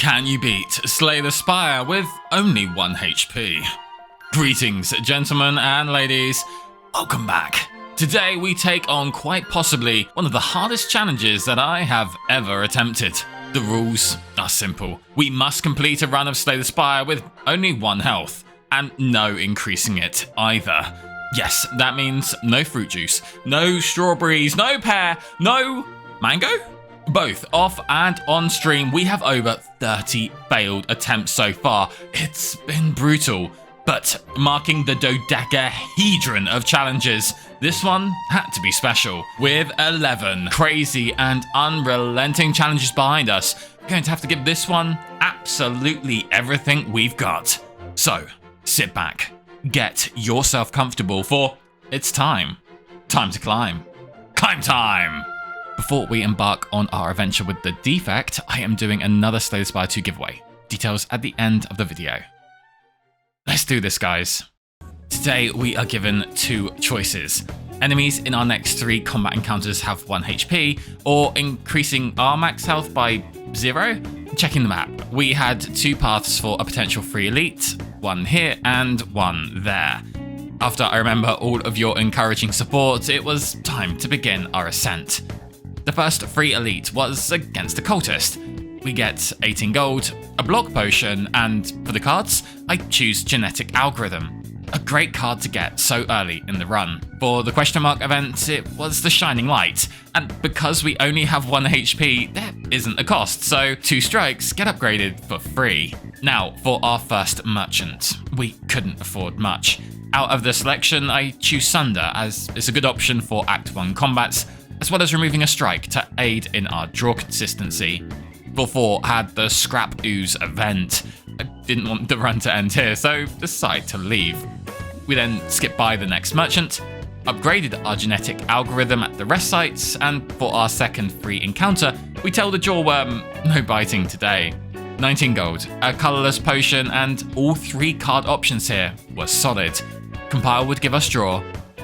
Can you beat Slay the Spire with only 1 HP? Greetings, gentlemen and ladies. Welcome back. Today we take on quite possibly one of the hardest challenges that I have ever attempted. The rules are simple. We must complete a run of Slay the Spire with only 1 health, and no increasing it either. Yes, that means no fruit juice, no strawberries, no pear, no mango? Both off and on stream, we have over 30 failed attempts so far. It's been brutal, but marking the dodecahedron of challenges, this one had to be special. With 11 crazy and unrelenting challenges behind us, we're going to have to give this one absolutely everything we've got. So, sit back, get yourself comfortable, for it's time. Time to climb. Climb time! Before we embark on our adventure with the defect, I am doing another Slay the Spire 2 giveaway. Details at the end of the video. Let's do this, guys. Today we are given 2 choices. Enemies in our next 3 combat encounters have 1 HP, or increasing our max health by 0? Checking the map, we had 2 paths for a potential free elite, 1 here and 1 there. After I remember all of your encouraging support, it was time to begin our ascent. The first free elite was against a cultist. We get 18 gold, a block potion, and for the cards, I choose genetic algorithm. A great card to get so early in the run. For the question mark event, it was the shining light, and because we only have 1 HP, there isn't a cost, so 2 strikes get upgraded for free. Now, for our first merchant. We couldn't afford much. Out of the selection, I choose Sunder, as it's a good option for Act 1 combats, as well as removing a strike to aid in our draw consistency. Before had the Scrap Ooze event. I didn't want the run to end here, so decided to leave. We then skipped by the next merchant, upgraded our genetic algorithm at the rest sites, and for our second free encounter, we tell the jawworm, no biting today. 19 gold, a colourless potion, and all 3 card options here were solid. Compile would give us draw,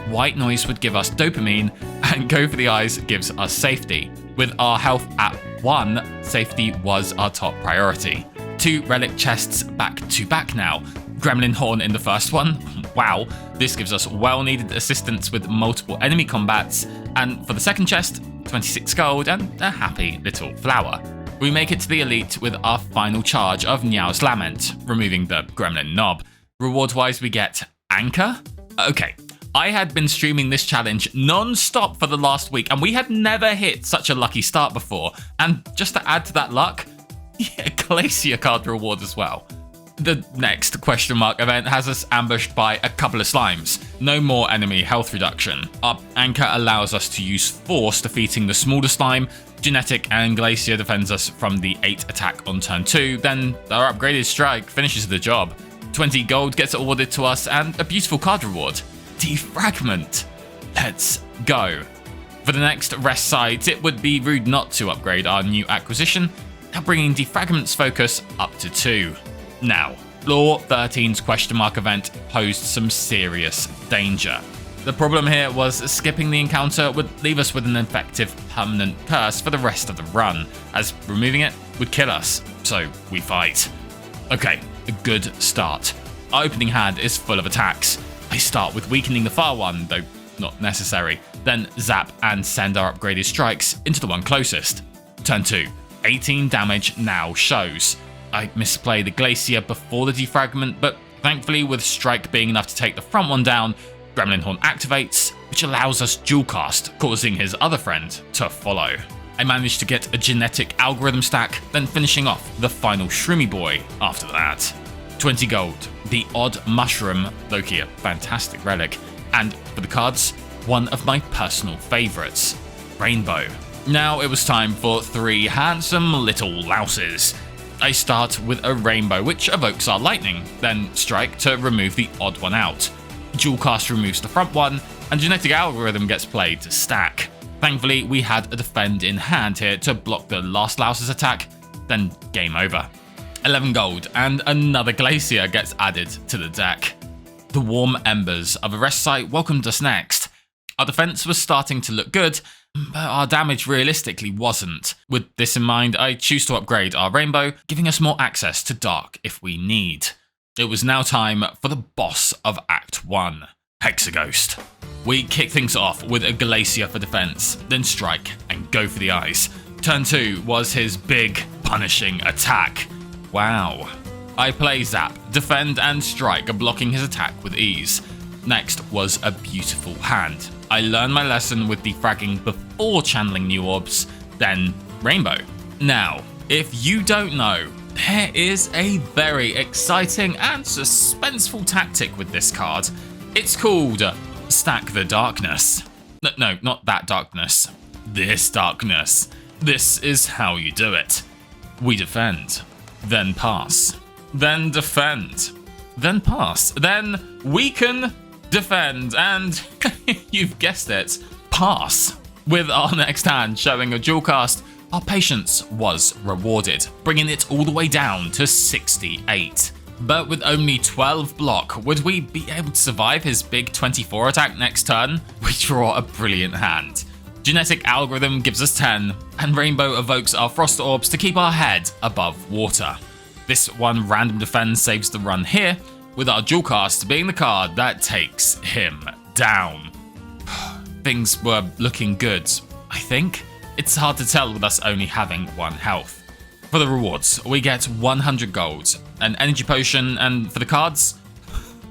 White Noise would give us dopamine, and Go for the Eyes gives us safety. With our health at 1, safety was our top priority. 2 relic chests back to back now. Gremlin Horn in the first one. Wow, this gives us well-needed assistance with multiple enemy combats. And for the second chest, 26 gold and a happy little flower. We make it to the elite with our final charge of Niao's Lament, removing the Gremlin Knob. Reward-wise, we get Anchor? Okay. I had been streaming this challenge non-stop for the last week, and we had never hit such a lucky start before. And just to add to that luck, yeah, Glacier card reward as well. The next question mark event has us ambushed by a couple of slimes. No more enemy health reduction. Our Anchor allows us to use Force, defeating the smaller slime. Genetic and Glacier defends us from the 8 attack on turn 2. Then our upgraded strike finishes the job. 20 gold gets awarded to us, and a beautiful card reward. Defragment. Let's go. For the next rest sites, it would be rude not to upgrade our new acquisition, now bringing Defragment's focus up to 2. Now, Law 13's question mark event posed some serious danger. The problem here was skipping the encounter would leave us with an effective permanent curse for the rest of the run, as removing it would kill us, so we fight. Okay, a good start. Our opening hand is full of attacks. I start with weakening the far one, though not necessary, then zap and send our upgraded strikes into the one closest. Turn 2, 18 damage now shows. I misplay the Glacier before the defragment, but thankfully with strike being enough to take the front one down, Gremlin Horn activates, which allows us dual cast, causing his other friend to follow. I managed to get a genetic algorithm stack, then finishing off the final Shroomy Boy after that. 20 gold, the Odd Mushroom, Loki, a fantastic relic, and for the cards, one of my personal favourites, Rainbow. Now it was time for 3 handsome little louses. I start with a Rainbow, which evokes our lightning, then strike to remove the odd one out. Dual cast removes the front one, and genetic algorithm gets played to stack. Thankfully, we had a defend in hand here to block the last louse's attack, then game over. 11 gold, and another Glacier gets added to the deck. The warm embers of a rest site welcomed us next. Our defense was starting to look good, but our damage realistically wasn't. With this in mind, I choose to upgrade our rainbow, giving us more access to dark if we need. It was now time for the boss of Act 1, Hexaghost. We kick things off with a Glacier for defense, then strike and go for the eyes. Turn 2 was his big, punishing attack. Wow. I play Zap, defend and strike, blocking his attack with ease. Next was a beautiful hand. I learned my lesson with defragging before channeling new orbs, then Rainbow. Now, if you don't know, there is a very exciting and suspenseful tactic with this card. It's called Stack the Darkness. No, not that darkness. This darkness. This is how you do it. We defend, then pass, then defend, then pass, then weaken, defend, and you've guessed it, pass. With our next hand showing a dual cast, our patience was rewarded, bringing it all the way down to 68. But with only 12 block, would we be able to survive his big 24 attack next turn? We draw a brilliant hand. Genetic Algorithm gives us 10, and Rainbow evokes our Frost Orbs to keep our head above water. This one random defense saves the run here, with our dual cast being the card that takes him down. Things were looking good, I think. It's hard to tell with us only having 1 health. For the rewards, we get 100 gold, an energy potion, and for the cards,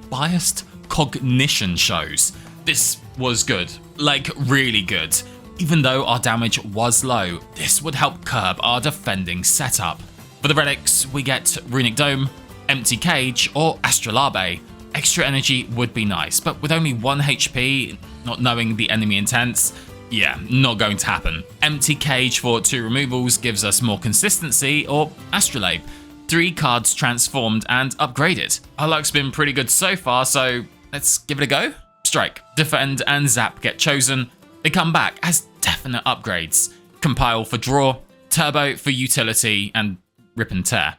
biased cognition shows. This was good, like really good. Even though our damage was low, this would help curb our defending setup. For the relics, we get Runic Dome, Empty Cage, or Astrolabe. Extra energy would be nice, but with only 1 HP, not knowing the enemy intents, yeah, not going to happen. Empty Cage for 2 removals gives us more consistency, or Astrolabe. 3 cards transformed and upgraded. Our luck's been pretty good so far, so let's give it a go. Strike, Defend, and Zap get chosen. They come back as definite upgrades. Compile for draw, Turbo for utility, and Rip and Tear.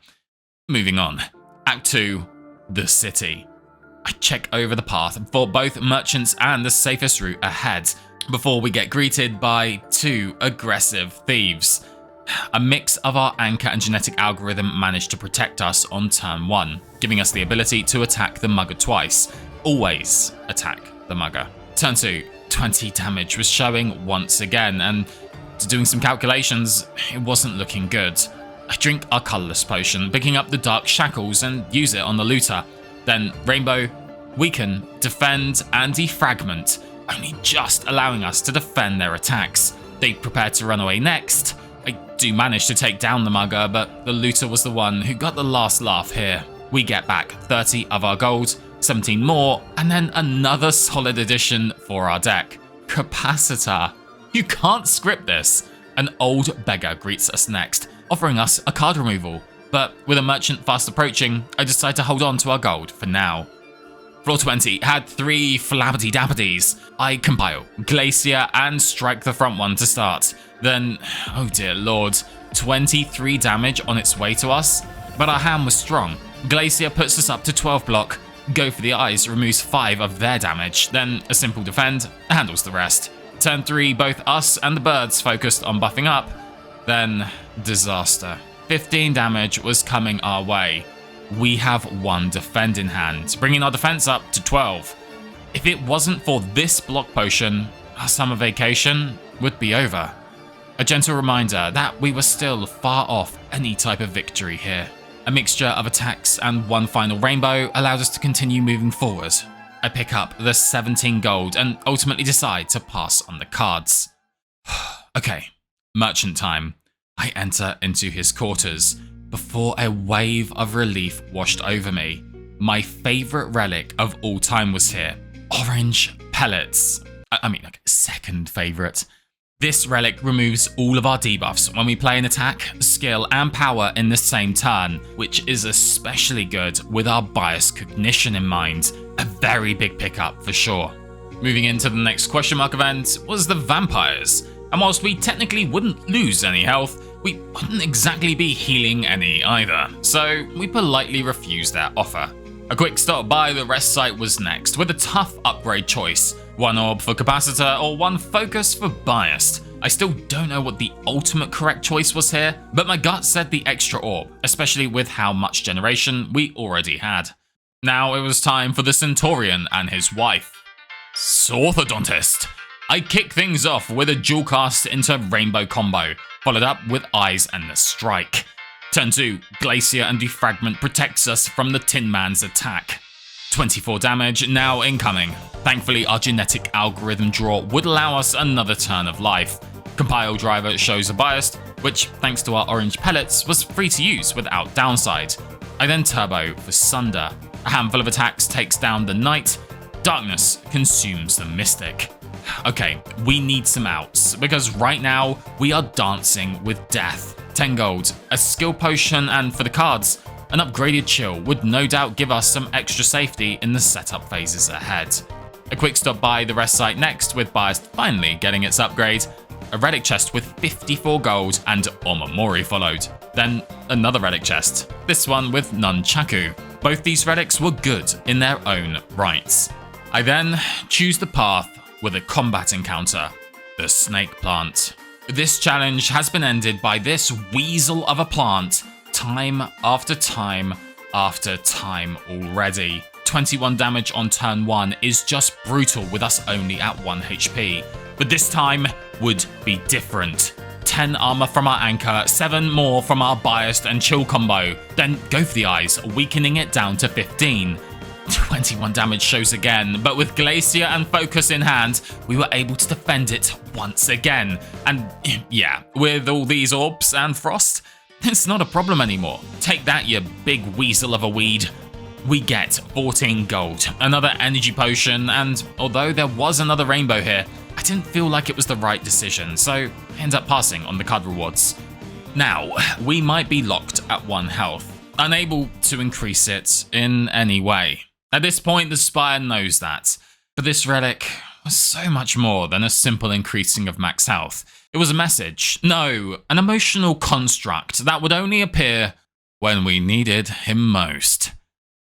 Moving on. Act 2, the city. I check over the path for both merchants and the safest route ahead before we get greeted by 2 aggressive thieves. A mix of our anchor and genetic algorithm managed to protect us on turn 1, giving us the ability to attack the mugger twice. Always attack the mugger. Turn 2, 20 damage was showing once again, and doing some calculations, it wasn't looking good. I drink our colourless potion, picking up the dark shackles and use it on the looter. Then Rainbow, Weaken, Defend, and Defragment, only just allowing us to defend their attacks. They prepare to run away next. I do manage to take down the mugger, but the looter was the one who got the last laugh here. We get back 30 of our gold, 17 more, and then another solid addition for our deck. Capacitor. You can't script this. An old beggar greets us next, offering us a card removal. But with a merchant fast approaching, I decide to hold on to our gold for now. Floor 20 had 3 flabbity-dabbities. I compile, Glacier, and strike the front one to start. Then, oh dear lord, 23 damage on its way to us. But our hand was strong. Glacier puts us up to 12 block. Go for the eyes removes 5 of their damage. Then a simple defend handles the rest. Turn 3, both us and the birds focused on buffing up. Then, disaster. 15 damage was coming our way. We have 1 defend in hand, bringing our defense up to 12. If it wasn't for this block potion, our summer vacation would be over. A gentle reminder that we were still far off any type of victory here. A mixture of attacks and 1 final rainbow allowed us to continue moving forward. I pick up the 17 gold and ultimately decide to pass on the cards. Okay, merchant time. I enter into his quarters before a wave of relief washed over me. My favourite relic of all time was here. Orange pellets. I mean, like, second favourite. This relic removes all of our debuffs when we play an attack, skill, and power in the same turn, which is especially good with our bias cognition in mind. A very big pickup for sure. Moving into the next question mark event was the vampires. And whilst we technically wouldn't lose any health, we wouldn't exactly be healing any either, so we politely refused their offer. A quick stop by the rest site was next, with a tough upgrade choice. 1 orb for capacitor or 1 focus for biased. I still don't know what the ultimate correct choice was here, but my gut said the extra orb, especially with how much generation we already had. Now it was time for the Centaurian and his wife. Orthodontist. I kick things off with a dual cast into Rainbow combo, followed up with Eyes and the Strike. Turn 2, Glacier and Defragment protects us from the Tin Man's attack. 24 damage now incoming. Thankfully, our genetic algorithm draw would allow us another turn of life. Compile driver shows a biased, which, thanks to our orange pellets, was free to use without downside. I then turbo for Sunder. A handful of attacks takes down the Knight. Darkness consumes the Mystic. Okay, we need some outs, because right now we are dancing with death. 10 gold, a skill potion, and for the cards, an upgraded chill would no doubt give us some extra safety in the setup phases ahead. A quick stop by the rest site next, with Biased finally getting its upgrade. A relic chest with 54 gold and Omamori followed. Then another relic chest, this one with Nunchaku. Both these relics were good in their own rights. I then choose the path with a combat encounter, the Snake Plant. This challenge has been ended by this weasel of a plant time after time after time already. 21 damage on turn 1 is just brutal with us only at 1 HP, but this time would be different. 10 armor from our anchor, 7 more from our biased and chill combo, then go for the eyes, weakening it down to 15. 21 damage shows again, but with Glacier and Focus in hand, we were able to defend it once again. And yeah, with all these orbs and frost, it's not a problem anymore. Take that, you big weasel of a weed. We get 14 gold, another energy potion, and although there was another rainbow here, I didn't feel like it was the right decision, so I end up passing on the card rewards. Now, we might be locked at 1 health, unable to increase it in any way. At this point, the Spire knows that, but this relic was so much more than a simple increasing of max health. It was a message, no, an emotional construct that would only appear when we needed him most.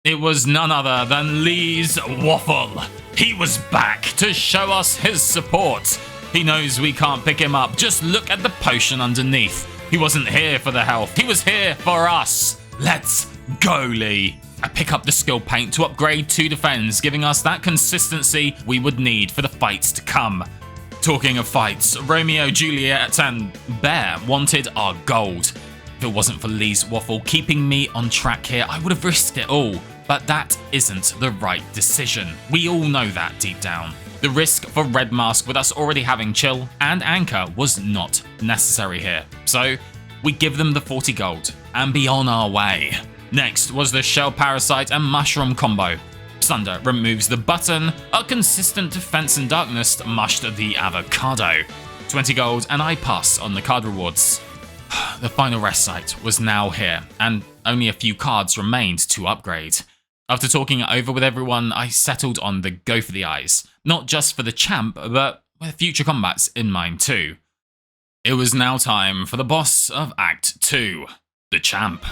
It was none other than Lee's Waffle. He was back to show us his support. He knows we can't pick him up, just look at the potion underneath. He wasn't here for the health, he was here for us. Let's go, Lee. I pick up the skill paint to upgrade 2 defense, giving us that consistency we would need for the fights to come. Talking of fights, Romeo, Juliet, and Bear wanted our gold. If it wasn't for Lee's Waffle keeping me on track here, I would have risked it all. But that isn't the right decision. We all know that deep down. The risk for Red Mask with us already having Chill and Anchor was not necessary here. So we give them the 40 gold and be on our way. Next was the Shell Parasite and Mushroom combo. Sunder removes the button, a consistent defense and darkness mushed the avocado. 20 gold and I pass on the card rewards. The final rest site was now here, and only a few cards remained to upgrade. After talking it over with everyone, I settled on the Go for the Eyes, not just for the champ, but with future combats in mind too. It was now time for the boss of Act 2, the champ.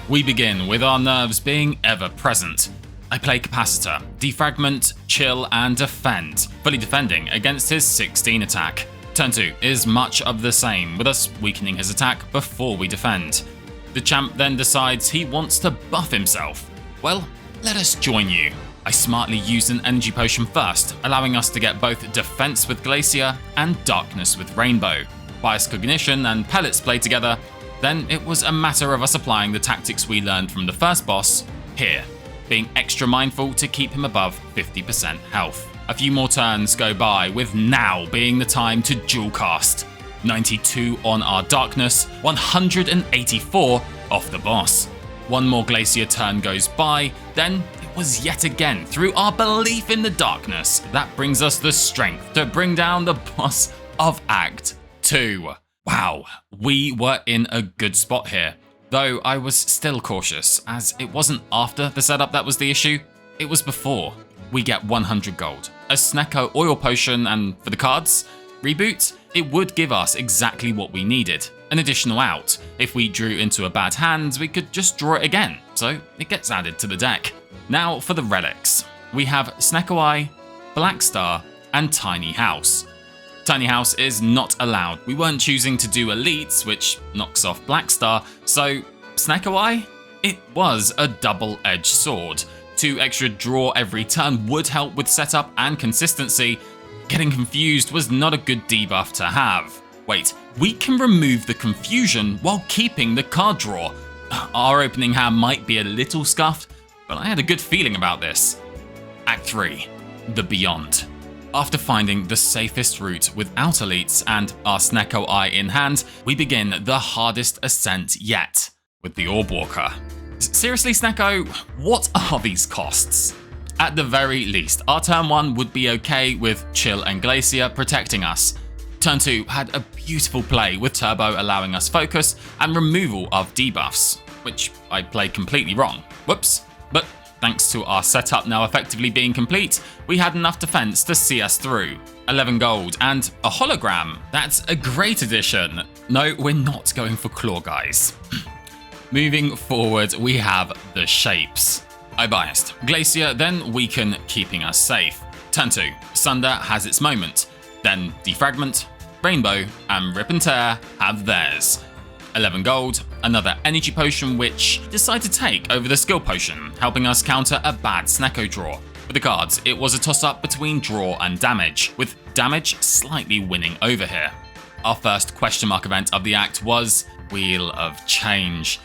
We begin with our nerves being ever present. I play Capacitor, Defragment, Chill, and Defend, fully defending against his 16 attack. Turn 2 is much of the same, with us weakening his attack before we defend. The champ then decides he wants to buff himself. Well, let us join you. I smartly used an energy potion first, allowing us to get both defense with Glacier and darkness with Rainbow. Bias Cognition and Pellets played together, then it was a matter of us applying the tactics we learned from the first boss here, being extra mindful to keep him above 50% health. A few more turns go by, with now being the time to dual cast. 92 on our darkness, 184 off the boss. One more Glacier turn goes by, then it was yet again through our belief in the darkness that brings us the strength to bring down the boss of Act 2. Wow, we were in a good spot here, though I was still cautious, as it wasn't after the setup that was the issue, it was before. We get 100 gold, a Snecko oil potion, and for the cards, reboot, it would give us exactly what we needed, an additional out. If we drew into a bad hand, we could just draw it again, so it gets added to the deck. Now for the relics. We have Snecko Eye, Black Star, and Tiny House. Tiny House is not allowed. We weren't choosing to do elites, which knocks off Black Star, so Snecko Eye? It was a double-edged sword. 2 extra draw every turn would help with setup and consistency. Getting confused was not a good debuff to have. Wait, we can remove the confusion while keeping the card draw. Our opening hand might be a little scuffed, but I had a good feeling about this. Act 3, The Beyond. After finding the safest route without elites and our Snecko Eye in hand, we begin the hardest ascent yet, with the Orb Walker. Seriously, Snecko, what are these costs? At the very least, our turn 1 would be okay with Chill and Glacier protecting us. Turn 2 had a beautiful play with Turbo allowing us focus and removal of debuffs, which I played completely wrong. Whoops. But thanks to our setup now effectively being complete, we had enough defense to see us through. 11 gold and a hologram. That's a great addition. No, we're not going for claw, guys. Moving forward, we have the shapes. I biased. Glacier, then Weaken, keeping us safe. Turn 2, Sunder has its moment. Then Defragment, Rainbow, and Rip and Tear have theirs. 11 gold, another energy potion which decide to take over the skill potion, helping us counter a bad Snecko draw. With the cards, it was a toss-up between draw and damage, with damage slightly winning over here. Our first question mark event of the act was Wheel of Change.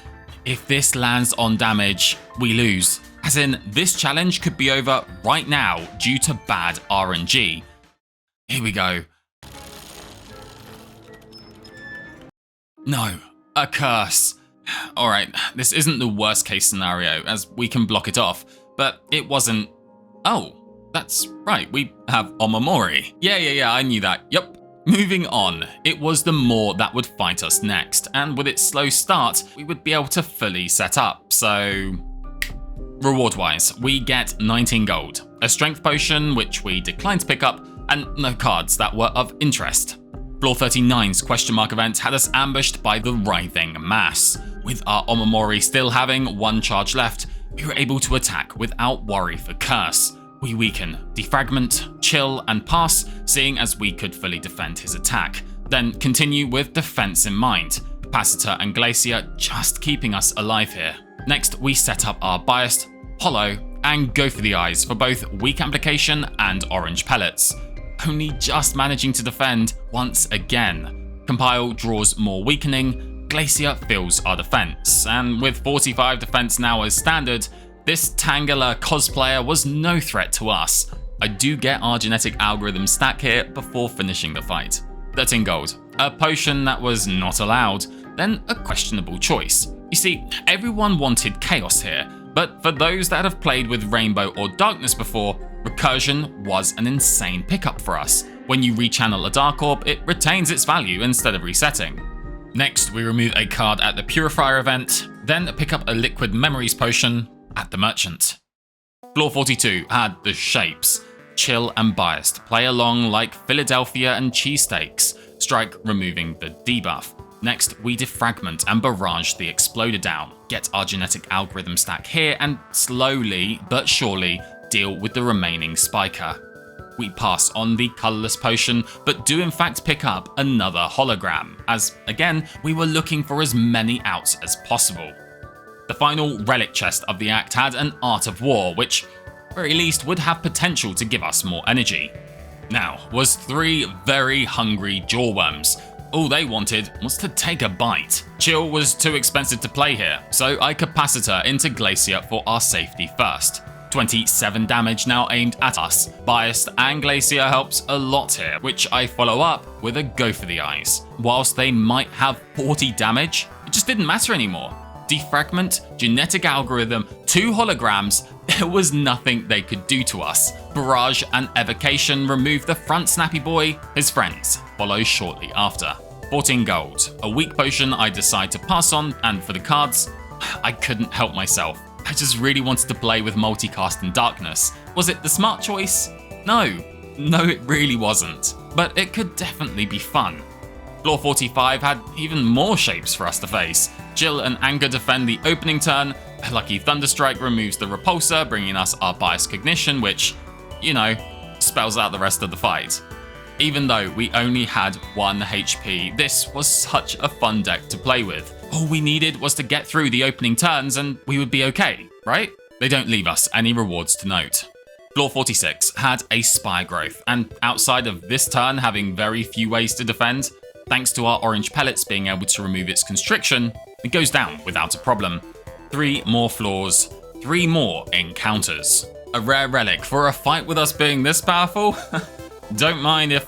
If this lands on damage, we lose. As in, this challenge could be over right now due to bad RNG. Here we go. No, a curse. Alright, this isn't the worst case scenario, as we can block it off, but it wasn't... Oh, that's right, we have Omamori. Yeah, I knew that, yep. Moving on, it was the Maw that would fight us next, and with its slow start, we would be able to fully set up, so... Reward-wise, we get 19 gold, a strength potion, which we declined to pick up, and no cards that were of interest. Floor 39's question mark event had us ambushed by the Writhing Mass. With our Omamori still having 1 charge left, we were able to attack without worry for curse. We weaken, defragment, chill, and pass, seeing as we could fully defend his attack. Then continue with defense in mind. Capacitor and Glacier just keeping us alive here. Next, we set up our Biased, Hollow, and Go for the Eyes for both weak application and orange pellets. Only just managing to defend once again. Compile draws more weakening, Glacier fills our defense, and with 45 defense now as standard, this Tangela cosplayer was no threat to us. I do get our genetic algorithm stack here before finishing the fight. 13 gold, a potion that was not allowed, then a questionable choice. You see, everyone wanted chaos here, but for those that have played with Rainbow or Darkness before, Recursion was an insane pickup for us. When you rechannel a Dark Orb, it retains its value instead of resetting. Next, we remove a card at the Purifier event, then pick up a Liquid Memories potion at the Merchant. Floor 42 had the shapes. Chill and Biased play along like Philadelphia and Cheesesteaks, Strike removing the debuff. Next, we defragment and barrage the Exploder down, get our genetic algorithm stack here, and slowly but surely deal with the remaining Spiker. We pass on the colourless potion, but do in fact pick up another hologram, as again, we were looking for as many outs as possible. The final relic chest of the act had an Art of War, which, at very least, would have potential to give us more energy. Now, was 3 very hungry jawworms. All they wanted was to take a bite. Chill was too expensive to play here, so I Capacitor into Glacier for our safety first. 27 damage now aimed at us. Biased and Glacier helps a lot here, which I follow up with a Go for the Eyes. Whilst they might have 40 damage, it just didn't matter anymore. Defragment, genetic algorithm, 2 holograms, there was nothing they could do to us. Barrage and Evocation remove the front Snappy Boy, his friends follow shortly after. 14 gold, a weak potion I decide to pass on, and for the cards, I couldn't help myself. I just really wanted to play with multicast and darkness. Was it the smart choice? No, it really wasn't. But it could definitely be fun. Floor 45 had even more shapes for us to face. Chill and Anger defend the opening turn. A lucky Thunderstrike removes the Repulsor, bringing us our Biased Cognition, which, you know, spells out the rest of the fight. Even though we only had 1 HP, this was such a fun deck to play with. All we needed was to get through the opening turns and we would be okay, right? They don't leave us any rewards to note. Floor 46 had a Spire Growth, and outside of this turn having very few ways to defend, thanks to our orange pellets being able to remove its constriction, it goes down without a problem. 3 more floors, 3 more encounters. A rare relic for a fight with us being this powerful? Don't mind if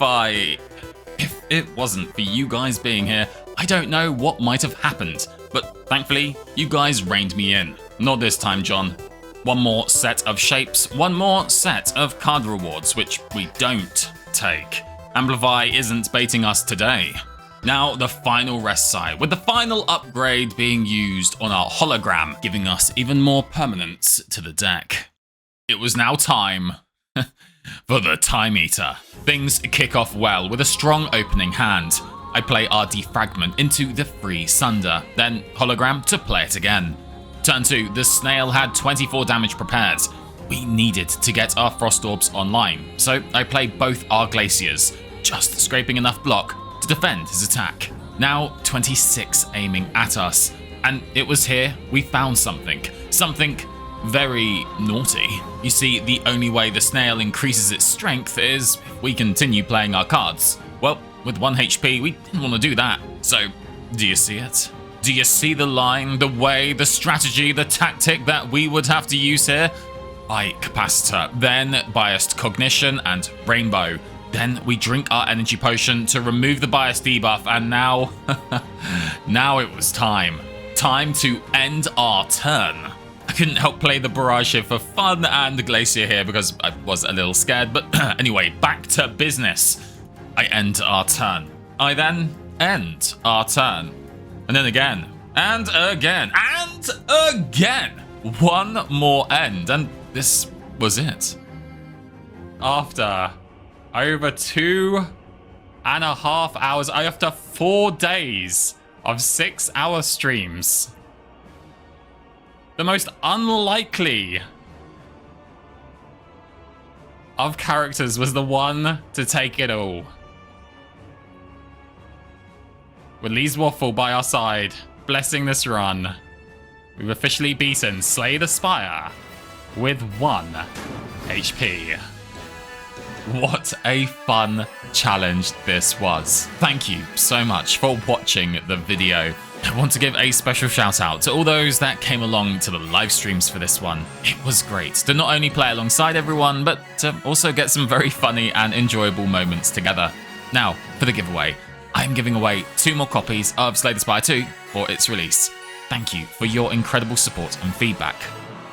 it wasn't for you guys being here, I don't know what might have happened, but thankfully, you guys reined me in. Not this time, John. 1 more set of shapes, 1 more set of card rewards, which we don't take. Amplify isn't baiting us today. Now the final rest side, with the final upgrade being used on our hologram, giving us even more permanence to the deck. It was now time for the Time Eater. Things kick off well with a strong opening hand. I play our defragment into the free Sunder, then hologram to play it again. Turn 2, the snail had 24 damage prepared. We needed to get our frost orbs online, so I played both our glaciers, just scraping enough block to defend his attack. Now 26 aiming at us, and it was here we found something very naughty. You see, the only way the snail increases its strength is if we continue playing our cards. Well, with 1 HP, we didn't want to do that. So, do you see it? Do you see the line, the way, the strategy, the tactic that we would have to use here? By Capacitor, then Biased Cognition and Rainbow. Then we drink our energy potion to remove the bias debuff, and now, now it was time. Time to end our turn. I couldn't help play the Barrage here for fun and the Glacier here because I was a little scared, but anyway, back to business. I end our turn. I then end our turn. And then again, and again, and again. 1 more end, and this was it. After over 2.5 hours, after 4 days of 6-hour streams, the most unlikely of characters was the one to take it all. With Lee's Waffle by our side, blessing this run, we've officially beaten Slay the Spire with 1 HP. What a fun challenge this was. Thank you so much for watching the video. I want to give a special shout out to all those that came along to the live streams for this one. It was great to not only play alongside everyone, but to also get some very funny and enjoyable moments together. Now, for the giveaway. I'm giving away 2 more copies of Slay the Spire 2 for its release. Thank you for your incredible support and feedback.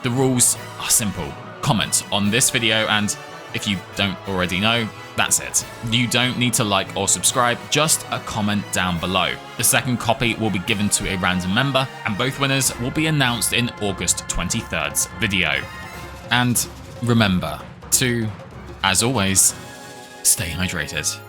The rules are simple. Comment on this video, and if you don't already know, that's it. You don't need to like or subscribe, just a comment down below. The second copy will be given to a random member, and both winners will be announced in August 23rd's video. And remember to, as always, stay hydrated.